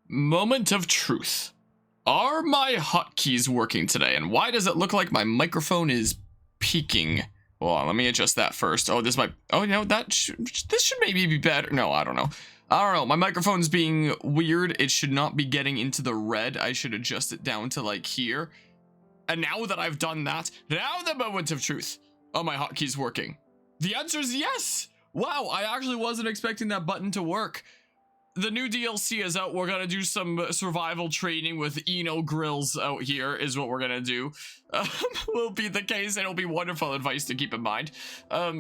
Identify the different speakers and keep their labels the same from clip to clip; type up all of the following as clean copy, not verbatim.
Speaker 1: Moment of truth. Are my hotkeys working today? And why does it look like my microphone is peaking? Well, let me adjust that first. Oh, this might. Oh, you know, this should maybe be better. No, I don't know. My microphone's being weird. It should not be getting into the red. I should adjust it down to like here. And now that I've done that, now the moment of truth. Are my hotkeys working? The answer is yes. Wow, I actually wasn't expecting that button to work. The new DLC is out. We're gonna do some survival training with Eno grills out here is what we're gonna do. Will be the case, and it'll be wonderful advice to keep in mind.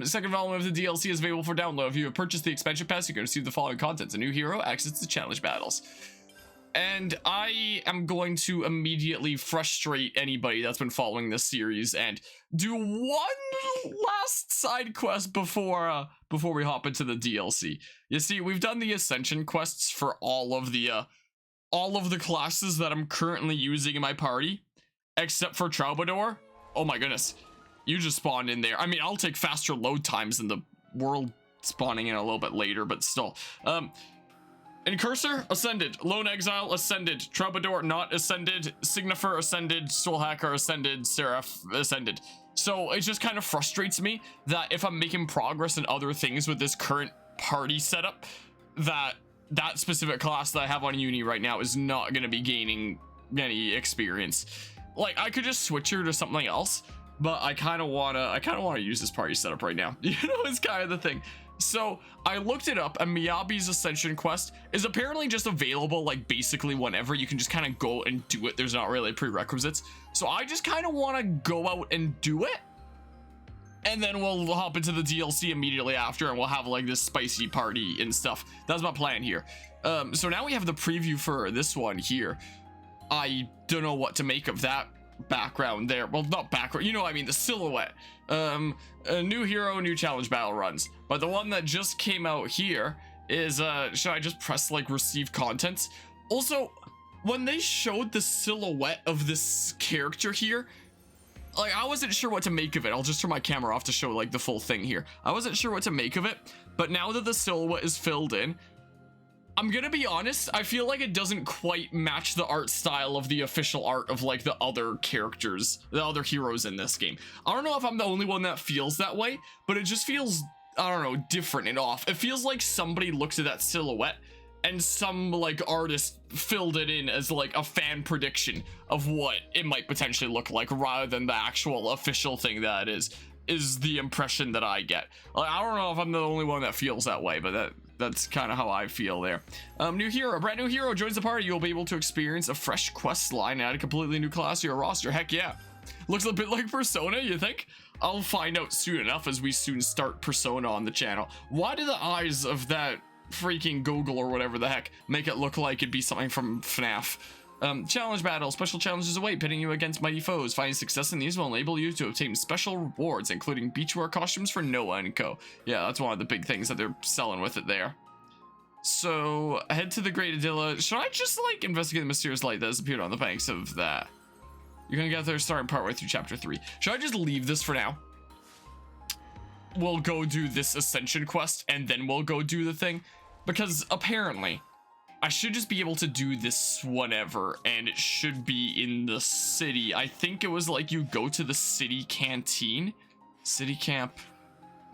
Speaker 1: Second volume of the DLC is available for download. If you have purchased the expansion pass, you're gonna receive the following contents: a new hero, access to challenge battles. And I am going to immediately frustrate anybody that's been following this series and do one last side quest before we hop into the DLC. You see, we've done the ascension quests for all of the classes that I'm currently using in my party, except for Troubadour. Oh my goodness, you just spawned in there. I mean, I'll take faster load times than the world spawning in a little bit later, but still. Incursor, ascended. Lone Exile, ascended. Troubadour, not ascended. Signifer, ascended. Soul Hacker, ascended. Seraph, ascended. So it just kind of frustrates me that if I'm making progress in other things with this current party setup, that specific class that I have on uni right now is not going to be gaining any experience. Like, I could just switch her to something else, but I kind of want to use this party setup right now. You know, it's kind of the thing. So I looked it up, and Miyabi's Ascension quest is apparently just available like basically whenever. You can just kind of go and do it. There's not really prerequisites. So I just kind of want to go out and do it, and then we'll hop into the DLC immediately after, and we'll have like this spicy party and stuff. That's my plan here. So now we have the preview for this one here. I don't know what to make of that background there. Well, not background, you know what I mean, the silhouette. A new hero, new challenge battle runs. But the one that just came out here is should I just press like receive contents? Also, when they showed the silhouette of this character here, like, I wasn't sure what to make of it. I'll just turn my camera off to show like the full thing here. I wasn't sure what to make of it, but now that the silhouette is filled in, I'm gonna be honest, I feel like it doesn't quite match the art style of the official art of like the other characters, the other heroes in this game. I don't know if I'm the only one that feels that way, but it just feels, I don't know, different and off. It feels like somebody looked at that silhouette and some like artist filled it in as like a fan prediction of what it might potentially look like, rather than the actual official thing that it is the impression that I get. Like, I don't know if I'm the only one that feels that way, but that's kind of how I feel there. New hero, brand new hero joins the party. You'll be able to experience a fresh quest line, add a completely new class to your roster. Heck yeah. Looks a bit like Persona, you think? I'll find out soon enough as we soon start Persona on the channel. Why do the eyes of that freaking Google or whatever the heck make it look like it'd be something from FNAF? Challenge battle. Special challenges await, pitting you against mighty foes. Finding success in these will enable you to obtain special rewards, including beachwear costumes for Noah and co. Yeah, that's one of the big things that they're selling with it there. So, head to the Great Adilla. Should I just, like, investigate the mysterious light that has appeared on the banks of that? You're gonna get there starting partway through chapter 3. Should I just leave this for now? We'll go do this Ascension quest, and then we'll go do the thing. Because, apparently, I should just be able to do this whenever, and it should be in the city. I think it was like you go to the city canteen, city camp,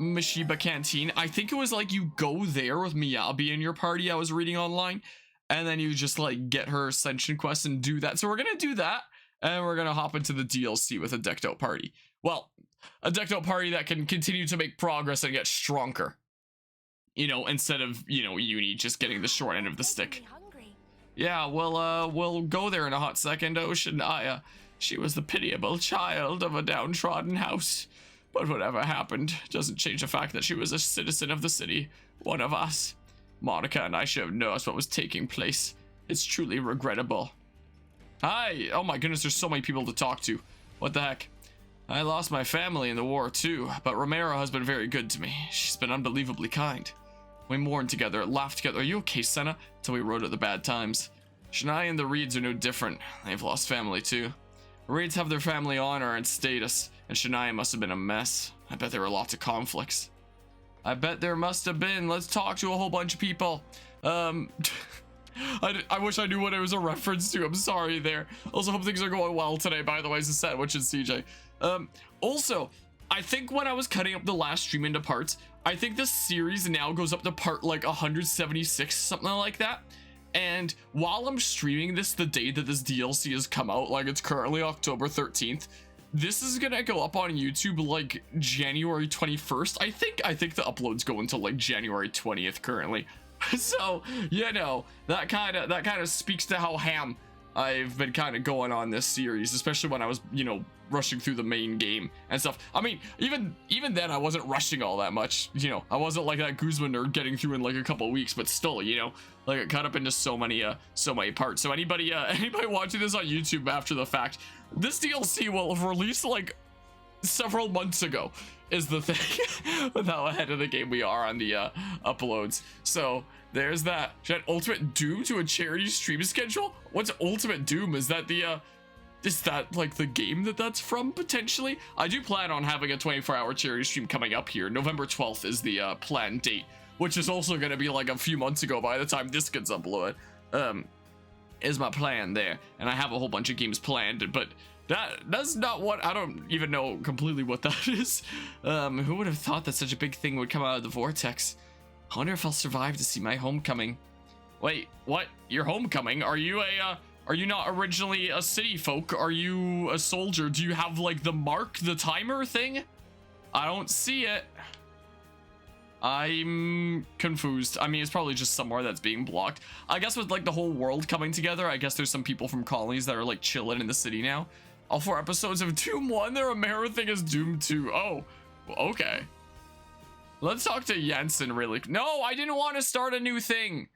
Speaker 1: Mishiba canteen. I think it was like you go there with Miyabi in your party, I was reading online, and then you just like get her ascension quest and do that. So we're gonna do that, and we're gonna hop into the DLC with a decked out party. Well, a decked out party that can continue to make progress and get stronger. You know, instead of, you know, uni just getting the short end of the stick. Yeah, we'll go there in a hot second. Oh, Shania, she was the pitiable child of a downtrodden house. But whatever happened doesn't change the fact that she was a citizen of the city, one of us. Monica and I should have noticed what was taking place. It's truly regrettable. Hi, oh my goodness, there's so many people to talk to. What the heck? I lost my family in the war too, but Romero has been very good to me. She's been unbelievably kind. We mourned together, laughed together. Are you okay, Senna? Till we rode out the bad times. Shania and the Reeds are no different. They've lost family too. The Reeds have their family honor and status, and Shania must have been a mess. I bet there were lots of conflicts. I bet there must have been. Let's talk to a whole bunch of people. I wish I knew what it was a reference to. I'm sorry there. Also, hope things are going well today, by the way, as a sandwich and CJ. Also, I think when I was cutting up the last stream into parts, I think this series now goes up to part like 176, something like that. And while I'm streaming this the day that this DLC has come out, like it's currently October 13th, this is gonna go up on YouTube like January 21st. I think the uploads go until like January 20th currently. So, you know, that kind of speaks to how ham I've been kind of going on this series, especially when I was, you know, rushing through the main game and stuff. I mean, even then I wasn't rushing all that much, you know. I wasn't like that Guzma nerd getting through in like a couple of weeks, but still, you know, like it cut up into so many parts. So anybody watching this on YouTube after the fact, this DLC will have released like several months ago is the thing with how ahead of the game we are on the uploads. So there's that. Should I add Ultimate Doom to a charity stream schedule? What's Ultimate Doom? Is that the is that like the game that's from potentially? I do plan on having a 24-hour charity stream coming up here. November 12th is the planned date, which is also going to be like a few months ago by the time this gets uploaded. Is my plan there, and I have a whole bunch of games planned, but that's not what, I don't even know completely what that is. Who would have thought that such a big thing would come out of the vortex? I wonder if I'll survive to see my homecoming. Wait, what? Your homecoming? Are you not originally a city folk? Are you a soldier? Do you have like the mark, the timer thing? I don't see it. I'm confused. I mean, it's probably just somewhere that's being blocked. I guess with like the whole world coming together, I guess there's some people from colonies that are like chilling in the city now. All 4 episodes of Doom 1, their Romero thing is Doom 2. Oh, okay. Let's talk to Jensen really. No, I didn't want to start a new thing.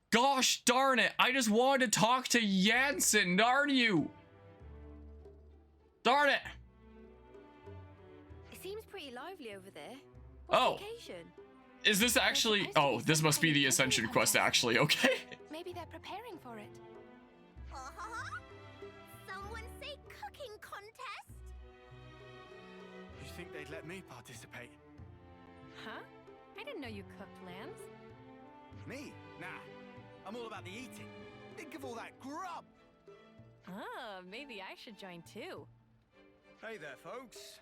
Speaker 1: Gosh darn it. I just wanted to talk to Jensen, darn you. Darn it.
Speaker 2: It seems pretty lively over there. What's
Speaker 1: Oh.
Speaker 2: the occasion?
Speaker 1: Is this actually? Oh, this must be the Ascension quest actually, okay.
Speaker 2: Maybe they're preparing for it.
Speaker 3: Someone say cooking contest?
Speaker 4: You think they'd let me participate?
Speaker 2: Huh? I didn't know you cooked lambs.
Speaker 4: Me? Nah. I'm all about the eating. Think of all that grub!
Speaker 2: Ah, maybe I should join too.
Speaker 4: Hey there, folks.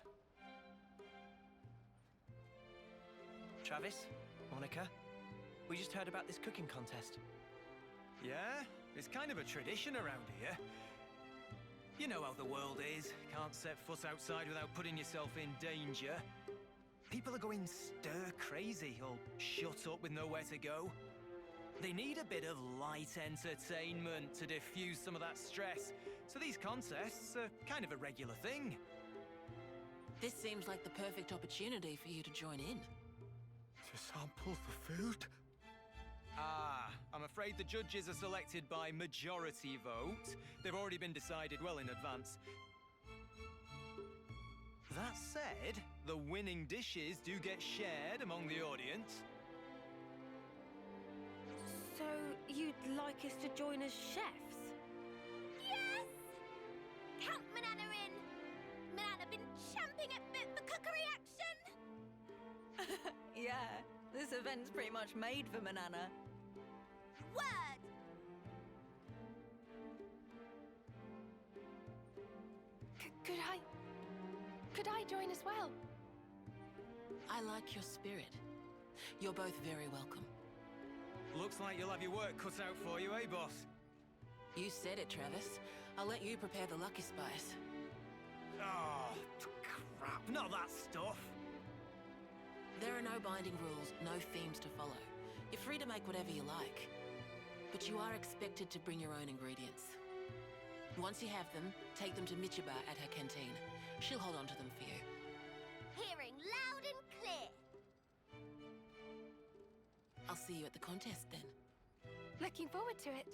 Speaker 5: Travis, Monica, we just heard about this cooking contest.
Speaker 4: Yeah? It's kind of a tradition around here. You know how the world is. Can't set foot outside without putting yourself in danger. People are going stir crazy, or shut up with nowhere to go. They need a bit of light entertainment to diffuse some of that stress. So these contests are kind of a regular thing.
Speaker 6: This seems like the perfect opportunity for you to join in.
Speaker 4: To sample the food? Ah, I'm afraid the judges are selected by majority vote. They've already been decided well in advance. That said, the winning dishes do get shared among the audience.
Speaker 2: So, you'd like us to join as chefs?
Speaker 3: Yes! Count Manana in! Manana been champing at bit for cookery action!
Speaker 6: Yeah, this event's pretty much made for Manana.
Speaker 3: Word!
Speaker 2: Could I join as well?
Speaker 6: I like your spirit. You're both very welcome.
Speaker 4: Looks like you'll have your work cut out for you, eh, boss?
Speaker 6: You said it, Travis. I'll let you prepare the lucky spice.
Speaker 4: Oh, crap. Not that stuff.
Speaker 6: There are no binding rules, no themes to follow. You're free to make whatever you like. But you are expected to bring your own ingredients. Once you have them, take them to Michiba at her canteen. She'll hold on to them for you.
Speaker 3: Hearing loud and clear.
Speaker 6: I'll see you at the contest then.
Speaker 2: Looking forward to it.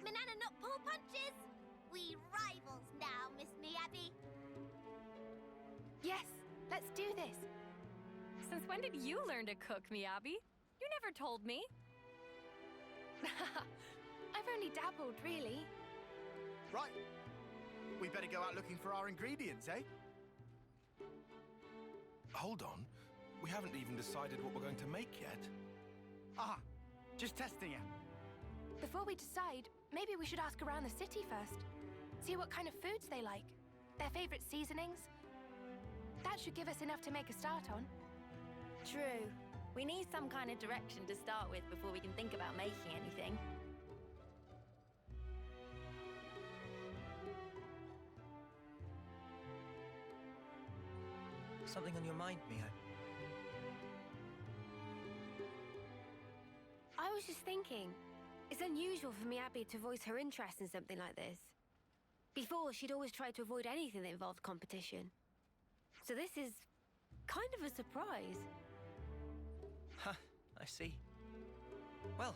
Speaker 3: Manana not pull punches? We rivals now, Miss Miyabi.
Speaker 2: Yes, let's do this. Since when did you learn to cook, Miyabi? You never told me. I've only dabbled, really.
Speaker 7: Right. We better go out looking for our ingredients, eh?
Speaker 8: Hold on.
Speaker 7: We haven't even decided what we're going to make yet.
Speaker 8: Ah, just testing it.
Speaker 9: Before we decide, maybe we should ask around the city first. See what kind of foods they like. Their favorite seasonings. That should give us enough to make a start on.
Speaker 2: True. We need some kind of direction to start with before we can think about making anything.
Speaker 5: Something on your mind, Mio?
Speaker 9: I was just thinking, it's unusual for Miyabi to voice her interest in something like this. Before, she'd always tried to avoid anything that involved competition. So this is kind of a surprise.
Speaker 5: Huh, I see. Well,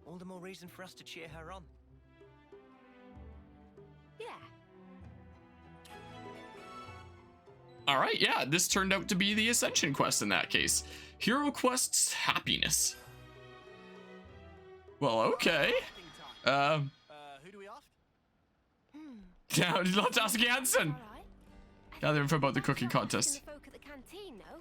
Speaker 5: all the more reason for us to cheer her on.
Speaker 9: Yeah.
Speaker 1: All right, yeah, this turned out to be the Ascension quest in that case. Hero Quest's happiness. Well, okay.
Speaker 7: Who do we ask?
Speaker 1: Now, let's ask Jansen.
Speaker 9: All right.
Speaker 1: Gather info about the cooking contest.
Speaker 9: The folk at the canteen, no?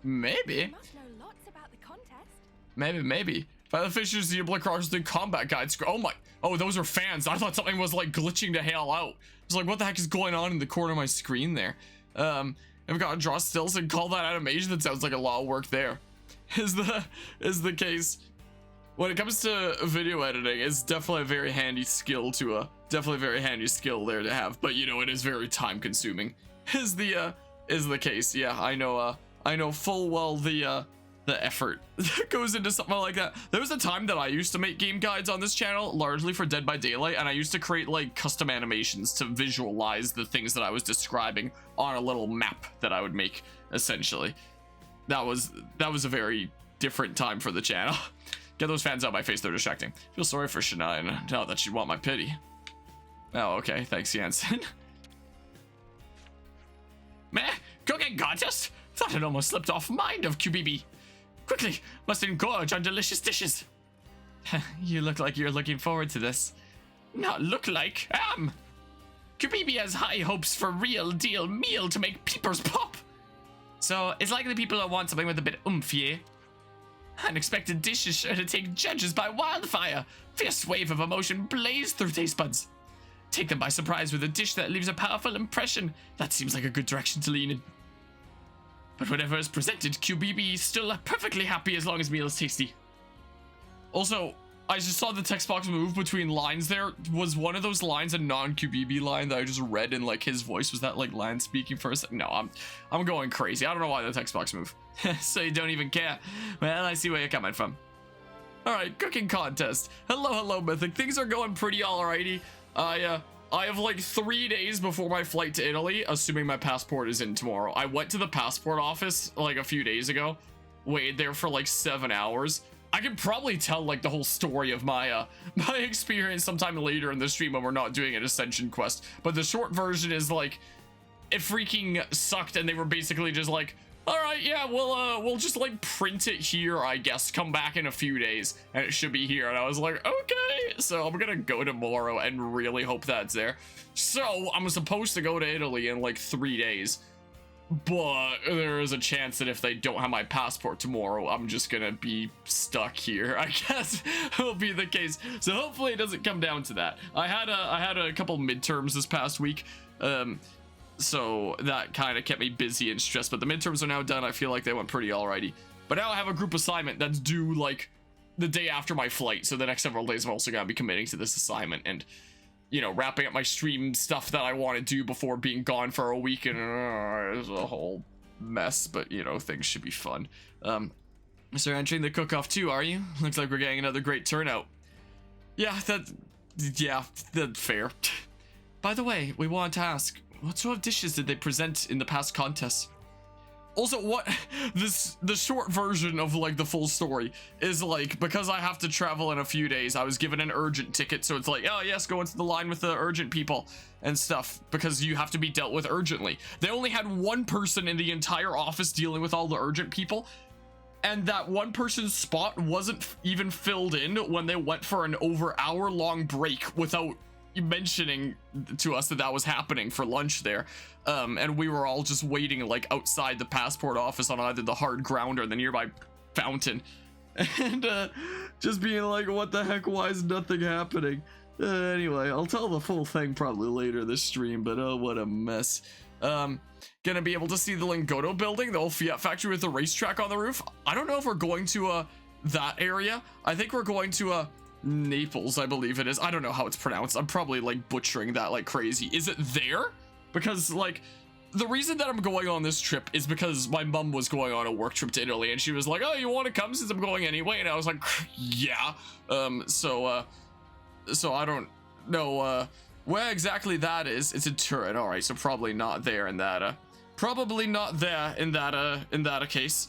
Speaker 1: Maybe.
Speaker 9: You must know lots about the contest.
Speaker 1: Maybe. By the fishers, the across the combat guide. Oh my. Oh, those are fans. I thought something was like glitching to hell out. I was like, what the heck is going on in the corner of my screen there? I've got to draw stills and call that animation. That sounds like a lot of work there. Is the case. When it comes to video editing, it's definitely a very handy skill there to have. But you know, it is very time consuming. Is the case. Yeah, I know full well the effort that goes into something like that. There was a time that I used to make game guides on this channel, largely for Dead by Daylight, and I used to create like custom animations to visualize the things that I was describing on a little map that I would make, essentially. That was a very different time for the channel. Get those fans out of my face, they're distracting. Feel sorry for Shania, and now that she'd want my pity. Oh, okay, thanks, Jansen. Meh, cooking contest? Thought it almost slipped off mind of QBB. Quickly, must engorge on delicious dishes. You look like you're looking forward to this. Not look like, am. QBB has high hopes for real deal meal to make peepers pop. So, it's likely people will want something with a bit oomph, yeah? Unexpected dish is sure to take judges by wildfire. Fierce wave of emotion blaze through taste buds. Take them by surprise with a dish that leaves a powerful impression. That seems like a good direction to lean in. But whatever is presented, QBB is still perfectly happy as long as meal is tasty. Also, I just saw the text box move between lines there. Was one of those lines a non-QBB line that I just read in like his voice? Was that like line speaking for a second? No, I'm going crazy. I don't know why the text box moved. So you don't even care. Well, I see where you're coming from. Alright, cooking contest. Hello, Mythic. Things are going pretty alrighty. I have like 3 days before my flight to Italy, assuming my passport is in tomorrow. I went to the passport office like a few days ago. Waited there for like 7 hours. I could probably tell like the whole story of my my experience sometime later in the stream when we're not doing an Ascension quest. But the short version is like, it freaking sucked, and they were basically just like, all right, yeah, we'll just like print it here, I guess. Come back in a few days, and it should be here. And I was like, okay. So I'm gonna go tomorrow and really hope that's there. So I'm supposed to go to Italy in like 3 days. But there is a chance that if they don't have my passport tomorrow, I'm just gonna be stuck here. I guess will be the case. So hopefully it doesn't come down to that. I had a couple midterms this past week, so that kind of kept me busy and stressed. But the midterms are now done. I feel like they went pretty alrighty. But now I have a group assignment that's due like the day after my flight. So the next several days I'm also gonna be committing to this assignment and, you know, wrapping up my stream stuff that I want to do before being gone for a week, and it's a whole mess, but you know, things should be fun. So you're entering the cook-off too, are you? Looks like we're getting another great turnout. Yeah, that's fair. By the way, we wanted to ask, what sort of dishes did they present in the past contests? Also, the short version of like the full story is like, because I have to travel in a few days, I was given an urgent ticket. So it's like, oh yes, go into the line with the urgent people and stuff, because you have to be dealt with urgently. They only had one person in the entire office dealing with all the urgent people. And that one person's spot wasn't even filled in when they went for an over hour-long break without, mentioning to us that was happening for lunch there. And we were all just waiting like outside the passport office on either the hard ground or the nearby fountain. And just being like, what the heck, why is nothing happening? Anyway, I'll tell the full thing probably later this stream, but oh, what a mess. Gonna be able to see the Lingoto building, the old Fiat factory with the racetrack on the roof. I don't know if we're going to that area. I think we're going to Naples, I believe it is. I don't know how it's pronounced. I'm probably like butchering that like crazy. Is it there? Because like the reason that I'm going on this trip is because my mom was going on a work trip to Italy and she was like, oh, you want to come since I'm going anyway? And I was like, yeah. So I don't know where exactly that is. It's in Turin. All right, so probably not there in that probably not there in that case,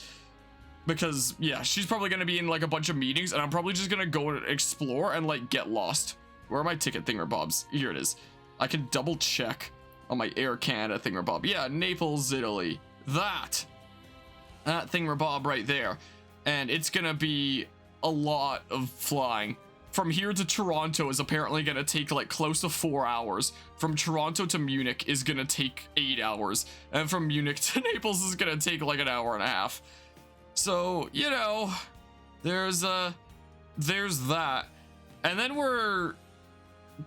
Speaker 1: because yeah, she's probably gonna be in like a bunch of meetings and I'm probably just gonna go and explore and like get lost. Where are my ticket thingamabobs? Here it is. I can double check on my Air Canada thingamabob. Yeah, Naples, Italy. That thingamabob right there. And it's gonna be a lot of flying. From here to Toronto is apparently gonna take like close to 4 hours. From Toronto to Munich is gonna take 8 hours. And from Munich to Naples is gonna take like an hour and a half. So, you know, there's that. And then we're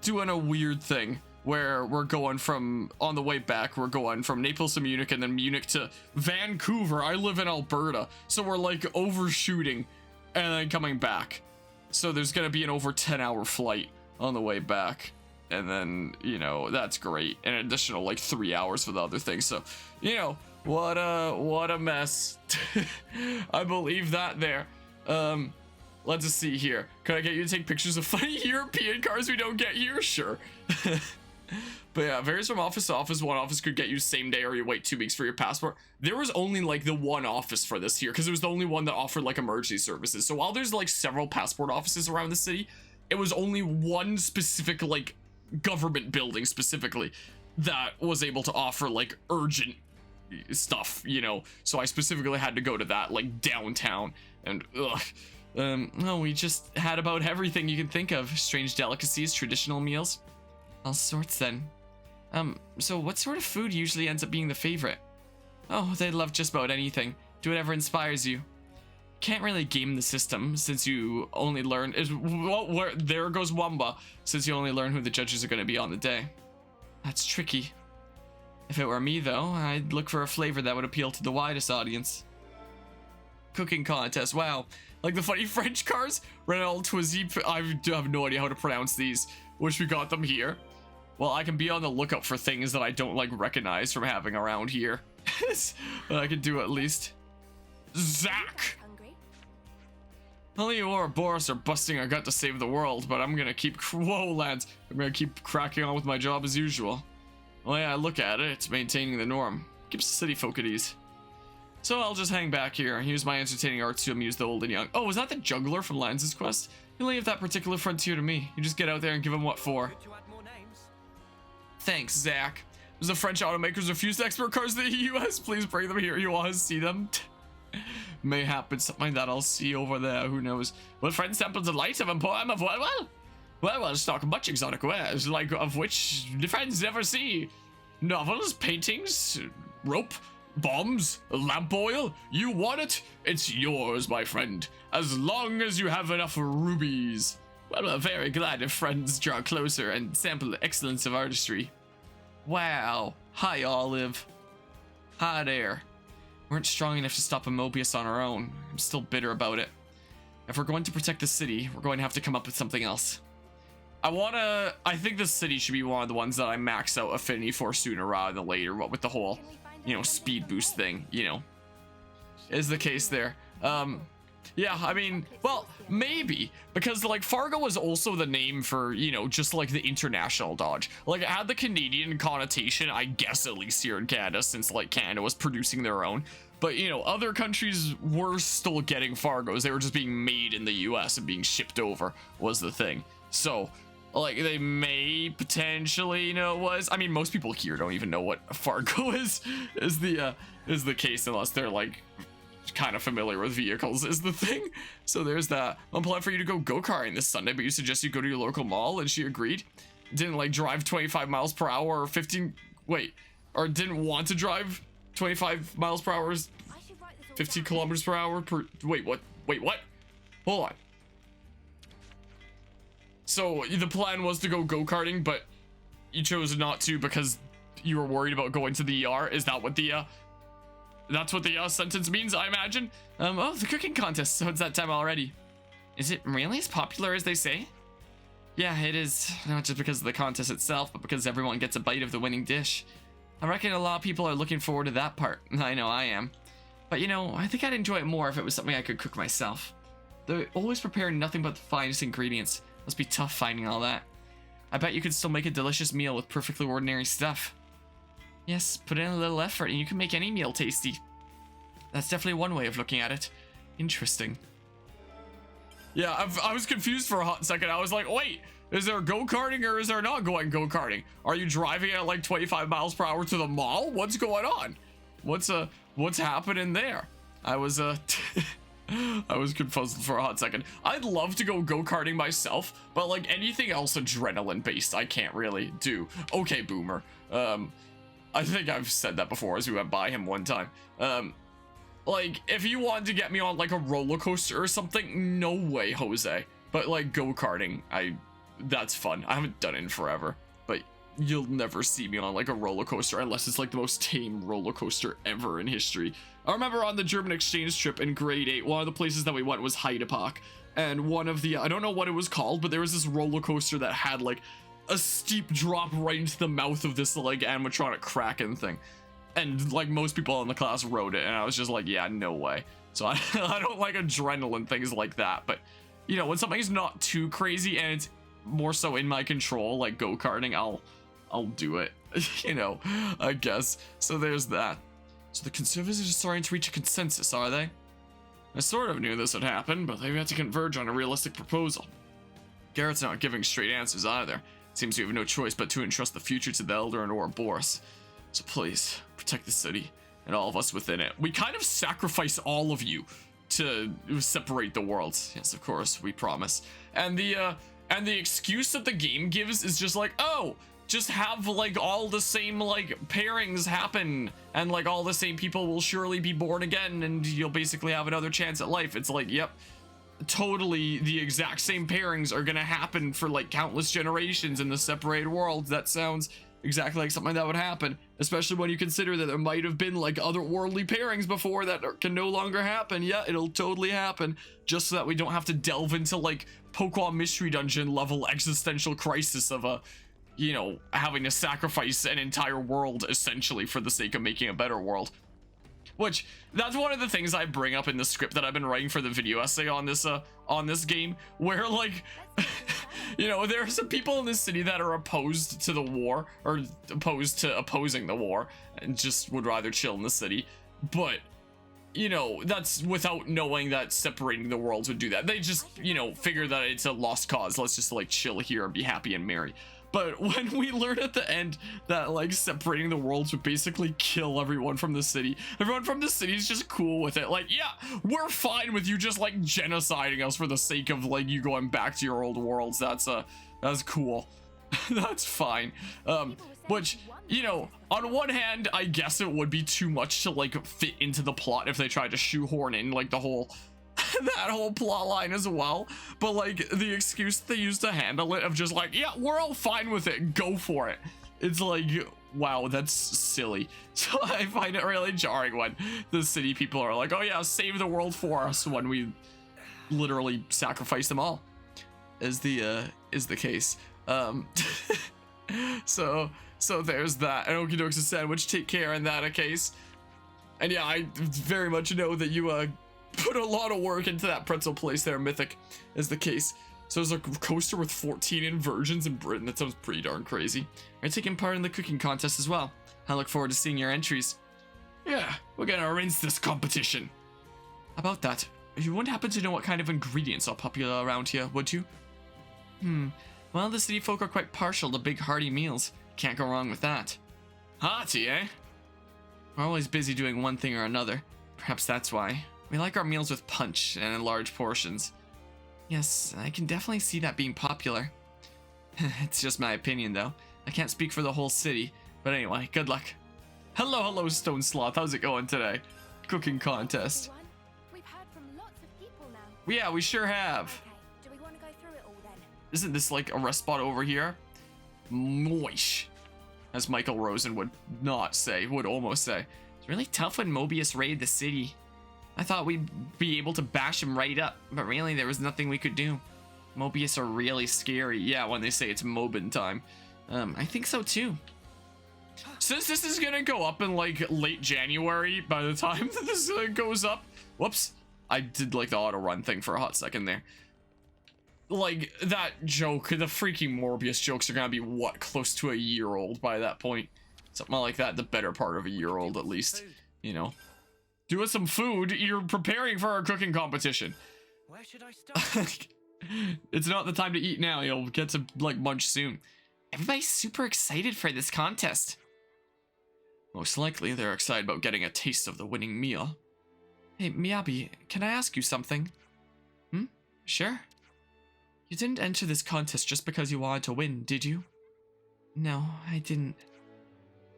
Speaker 1: doing a weird thing where we're going from, on the way back, we're going from Naples to Munich and then Munich to Vancouver. I live in Alberta, so we're like overshooting and then coming back. So there's gonna be an over 10-hour flight on the way back. And then, you know, that's great. An additional like 3 hours for the other thing. So, you know, what a mess. I believe that there. Let's just see here. Could I get you to take pictures of funny European cars we don't get here? Sure. But yeah, varies from office to office. One office could get you same day or you wait 2 weeks for your passport. There was only like the one office for this here because it was the only one that offered like emergency services. So while there's like several passport offices around the city, it was only one specific like government building specifically that was able to offer like urgent stuff, you know. So I specifically had to go to that like downtown and no, we just had about everything you can think of. Strange delicacies, traditional meals. All sorts then. So what sort of food usually ends up being the favorite? Oh, they love just about anything. Do whatever inspires you. Can't really game the system since you only learn there goes Wamba, since you only learn who the judges are going to be on the day. That's tricky. If it were me though, I'd look for a flavor that would appeal to the widest audience. Cooking contest, wow. Like the funny French cars? Renault Twizy, I have no idea how to pronounce these. Wish we got them here. Well, I can be on the lookout for things that I don't like recognize from having around here. I can do at least. Zach! Only you or Boris are busting our gut to save the world, but I'm gonna keep, whoa lads, I'm gonna keep cracking on with my job as usual. Well, yeah, I look at it, it's maintaining the norm. Keeps the city folk at ease. So I'll just hang back here and use my entertaining arts to amuse the old and young. Oh, was that the juggler from Lance's Quest? You leave that particular frontier to me. You just get out there and give them what for. Thanks, Zach. As the French automakers refuse to export cars to the US, please bring them here. You want to see them? Mayhap it's something that I'll see over there. Who knows? Well, friend sample delight of employment of well, stock much exotic wares, like of which the friends never see. Novels, paintings, rope, bombs, lamp oil. You want it? It's yours, my friend. As long as you have enough rubies. Well, we're very glad if friends draw closer and sample the excellence of artistry. Wow. Hi, Olive. Hot air. Weren't strong enough to stop a Mobius on our own. I'm still bitter about it. If we're going to protect the city, we're going to have to come up with something else. I think the city should be one of the ones that I max out affinity for sooner rather than later. What with the whole, you know, speed boost thing, you know, is the case there. Yeah, I mean, well, maybe, because, like, Fargo was also the name for, you know, just, like, the international Dodge. Like, it had the Canadian connotation, I guess, at least here in Canada, since, like, Canada was producing their own. But, you know, other countries were still getting Fargos. They were just being made in the US and being shipped over was the thing. So, like, they may potentially, you know, I mean, most people here don't even know what Fargo is the case unless they're, like, kind of familiar with vehicles is the thing. So there's that. I'm planning for you to go go-karting this Sunday, but you suggest you go to your local mall, and she agreed. didn't like drive 25 miles per hour or 15, wait, or didn't want to drive 25 miles per hour, 15 kilometers per hour per, wait, what? Hold on. So the plan was to go go-karting, but you chose not to because you were worried about going to the ER. Is that what the, that's what the sentence means, I imagine? Oh, the cooking contest, so it's that time already. Is it really as popular as they say? Yeah, it is. Not just because of the contest itself, but because everyone gets a bite of the winning dish. I reckon a lot of people are looking forward to that part. I know I am. But you know, I think I'd enjoy it more if it was something I could cook myself. They always prepare nothing but the finest ingredients. Must be tough finding all that. I bet you could still make a delicious meal with perfectly ordinary stuff. Yes, put in a little effort and you can make any meal tasty. That's definitely one way of looking at it. Interesting. Yeah, I was confused for a hot second. I was like, wait, is there go-karting or is there not going go-karting? Are you driving at like 25 miles per hour to the mall? What's going on? What's happening there? I was I was confused for a hot second. I'd love to go go-karting myself, but like anything else adrenaline based, I can't really do. Okay, Boomer. I think I've said that before as we went by him one time. Like, if you wanted to get me on, like, a roller coaster or something, no way, Jose. But, like, go-karting, that's fun. I haven't done it in forever. But you'll never see me on, like, a roller coaster unless it's, like, the most tame roller coaster ever in history. I remember on the German exchange trip in grade 8, one of the places that we went was Heide Park. And one of the, I don't know what it was called, but there was this roller coaster that had, like, a steep drop right into the mouth of this, like, animatronic Kraken thing. And like most people in the class rode it, and I was just like, yeah, no way. So I don't like adrenaline things like that. But you know, when something's not too crazy and it's more so in my control, like go-karting, I'll do it. You know, I guess. So there's that. So the conservatives are starting to reach a consensus, are they? I sort of knew this would happen, but they've had to converge on a realistic proposal. Garrett's not giving straight answers either. Seems we have no choice but to entrust the future to the Elder and Ouroboros. So please, protect the city and all of us within it. We kind of sacrifice all of you to separate the worlds. Yes, of course, we promise. And the excuse that the game gives is just like, oh, just have like all the same like pairings happen and like all the same people will surely be born again and you'll basically have another chance at life. It's like, yep, totally the exact same pairings are gonna happen for like countless generations in the separated worlds. That sounds exactly like something that would happen, especially when you consider that there might have been like otherworldly pairings before that can no longer happen. Yeah, it'll totally happen, just so that we don't have to delve into like Pokemon Mystery Dungeon level existential crisis of a, you know, having to sacrifice an entire world essentially for the sake of making a better world. Which, that's one of the things I bring up in the script that I've been writing for the video essay on this game, where like, you know, there are some people in this city that are opposed to the war, or opposed to opposing the war, and just would rather chill in the city. But, you know, that's without knowing that separating the worlds would do that. They just, you know, figure that it's a lost cause. Let's just like chill here and be happy and merry. But when we learn at the end that like separating the worlds would basically kill everyone from the city, everyone from the city is just cool with it. Like, yeah, we're fine with you just like genociding us for the sake of like you going back to your old worlds. That's cool. That's fine. Which, you know, on one hand, I guess it would be too much to like fit into the plot if they tried to shoehorn in like the whole that whole plot line as well. But like the excuse they use to handle it of just like, yeah, we're all fine with it, go for it. It's like, wow, that's silly. So I find it really jarring when the city people are like, oh yeah, save the world for us, when we literally sacrifice them all, is the case. So there's that. And Okie Doke's a sandwich, take care in that case. And yeah, I very much know that you put a lot of work into that pretzel place there, Mythic, is the case. So there's a coaster with 14 inversions in Britain. That sounds pretty darn crazy. Are you taking part in the cooking contest as well? I look forward to seeing your entries. Yeah, we're gonna rinse this competition. About that, you wouldn't happen to know what kind of ingredients are popular around here, would you? Well, the city folk are quite partial to big hearty meals. Can't go wrong with that. Hearty, eh? We're always busy doing one thing or another. Perhaps that's why. We like our meals with punch and in large portions. Yes, I can definitely see that being popular. It's just my opinion, though. I can't speak for the whole city. But anyway, good luck. Hello, Stone Sloth. How's it going today? Cooking contest.
Speaker 9: Everyone, we've heard from lots of people now.
Speaker 1: Yeah, we sure have.
Speaker 9: Okay, do we want to go through it all then?
Speaker 1: Isn't this like a rest spot over here? Moish. As Michael Rosen would not say, would almost say. It's really tough when Mobius raided the city. I thought we'd be able to bash him right up, but really there was nothing we could do. Mobius are really scary. Yeah, when they say it's Mobin time. I think so too. Since this is gonna go up in like late January, by the time that this goes up, whoops, I did like the auto run thing for a hot second there. Like that joke, the freaking Morbius jokes are gonna be what, close to a year old by that point, something like that. The better part of a year old at least, you know. Do us some food. You're preparing for our cooking competition.
Speaker 5: Where should I start?
Speaker 1: It's not the time to eat now. You'll get to like munch soon. Everybody's super excited for this contest. Most likely, they're excited about getting a taste of the winning meal. Hey, Miyabi, can I ask you something? Sure. You didn't enter this contest just because you wanted to win, did you? No, I didn't.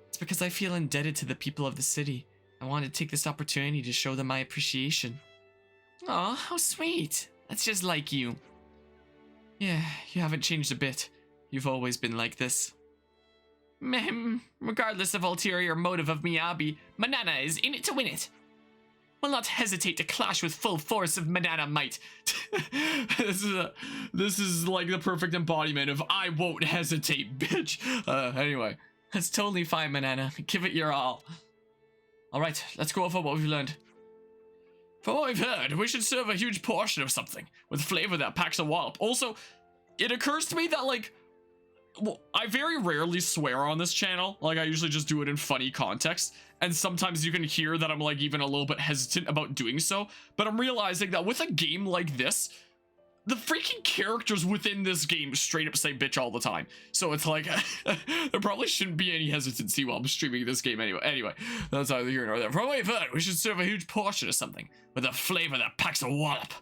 Speaker 1: It's because I feel indebted to the people of the city. I wanted to take this opportunity to show them my appreciation. Aw, how sweet. That's just like you. Yeah, you haven't changed a bit. You've always been like this. Regardless of ulterior motive of Miyabi, Manana is in it to win it. Will not hesitate to clash with full force of Manana might. This is like the perfect embodiment of I won't hesitate, bitch. Anyway, that's totally fine, Manana. Give it your all. Alright, let's go over what we've learned. From what we've heard, we should serve a huge portion of something with flavor that packs a wallop. Also, it occurs to me that like, well, I very rarely swear on this channel. Like, I usually just do it in funny context. And sometimes you can hear that I'm like even a little bit hesitant about doing so. But I'm realizing that with a game like this, the freaking characters within this game straight up say bitch all the time. So it's like, there probably shouldn't be any hesitancy while I'm streaming this game anyway. Anyway, that's either here nor there. From what we've heard, we should serve a huge portion of something with a flavor that packs a wallop.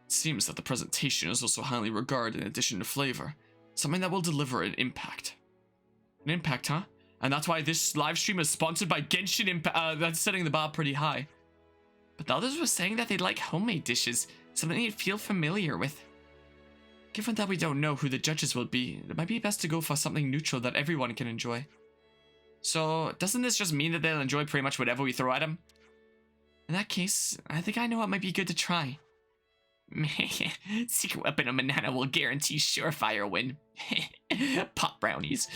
Speaker 1: It seems that the presentation is also highly regarded in addition to flavor. Something that will deliver an impact. An impact, huh? And that's why this live stream is sponsored by Genshin Impact. That's setting the bar pretty high. But the others were saying that they'd like homemade dishes. Something you'd feel familiar with. Given that we don't know who the judges will be, it might be best to go for something neutral that everyone can enjoy. So, doesn't this just mean that they'll enjoy pretty much whatever we throw at them? In that case, I think I know what might be good to try. Secret weapon of Manana will guarantee surefire win. Pop brownies.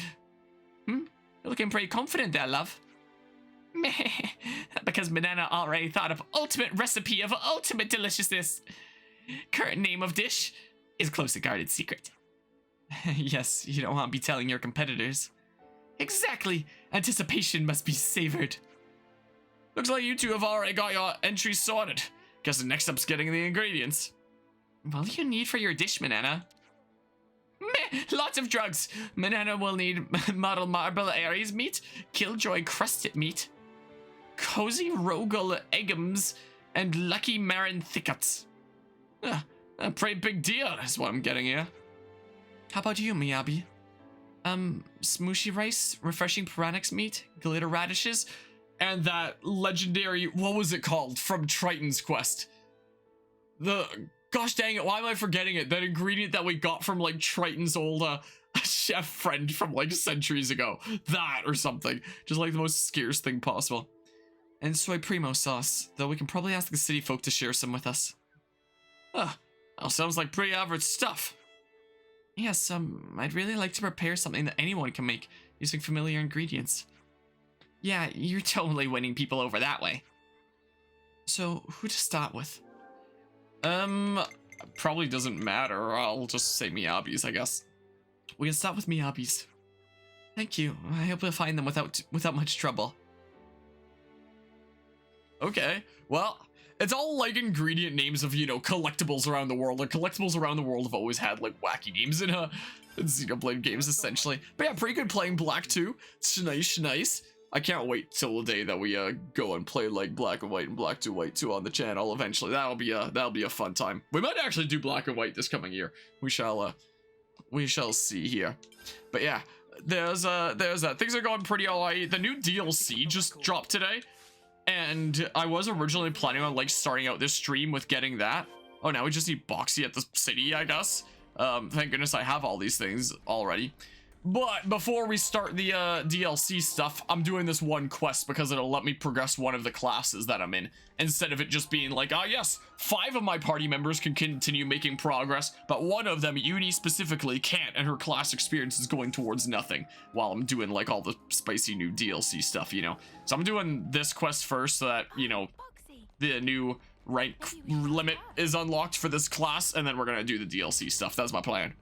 Speaker 1: You're looking pretty confident there, love. Because Manana already thought of ultimate recipe of ultimate deliciousness. Current name of dish is closely guarded secret. Yes, you don't want to be telling your competitors. Exactly. Anticipation must be savored. Looks like you two have already got your entries sorted. Guess the next up's getting the ingredients. What do you need for your dish, Manana? Lots of drugs. Manana will need model marble Aries meat, killjoy crusted meat, cozy rogel eggums, and lucky marin thickets. A pretty big deal is what I'm getting here. How about you, Miyabi? Smooshy rice, refreshing piranix meat, glitter radishes, and that legendary, what was it called, from Triton's Quest? Gosh dang it, why am I forgetting it? That ingredient that we got from like Triton's old chef friend from like centuries ago. That or something. Just like the most scarce thing possible. And soy primo sauce, though we can probably ask the city folk to share some with us. Well, sounds like pretty average stuff. Yes, I'd really like to prepare something that anyone can make using familiar ingredients. Yeah, you're totally winning people over that way. So, who to start with? Probably doesn't matter. I'll just say Miyabi's, I guess. We can start with Miyabi's. Thank you. I hope we'll find them without much trouble. Okay. Well, it's all like ingredient names of, you know, collectibles around the world. Like collectibles around the world have always had like wacky names in Xenoblade games, essentially. But yeah, pretty good playing Black 2. It's nice. I can't wait till the day that we go and play like Black and White and Black 2 White 2 on the channel eventually. That'll be a fun time. We might actually do Black and White this coming year. We shall we shall see here. But yeah, there's that. Things are going pretty alright. The new DLC just dropped today, and I was originally planning on like starting out this stream with getting that. Oh, now we just need Boxy at the city, I guess. Thank goodness I have all these things already. But before we start the DLC stuff, I'm doing this one quest because it'll let me progress one of the classes that I'm in, instead of it just being like, ah yes, 5 of my party members can continue making progress, but one of them, Uni specifically, can't, and her class experience is going towards nothing, while I'm doing like all the spicy new DLC stuff, you know. So I'm doing this quest first so that, you know, the new rank limit is unlocked for this class, and then we're gonna do the DLC stuff. That's my plan.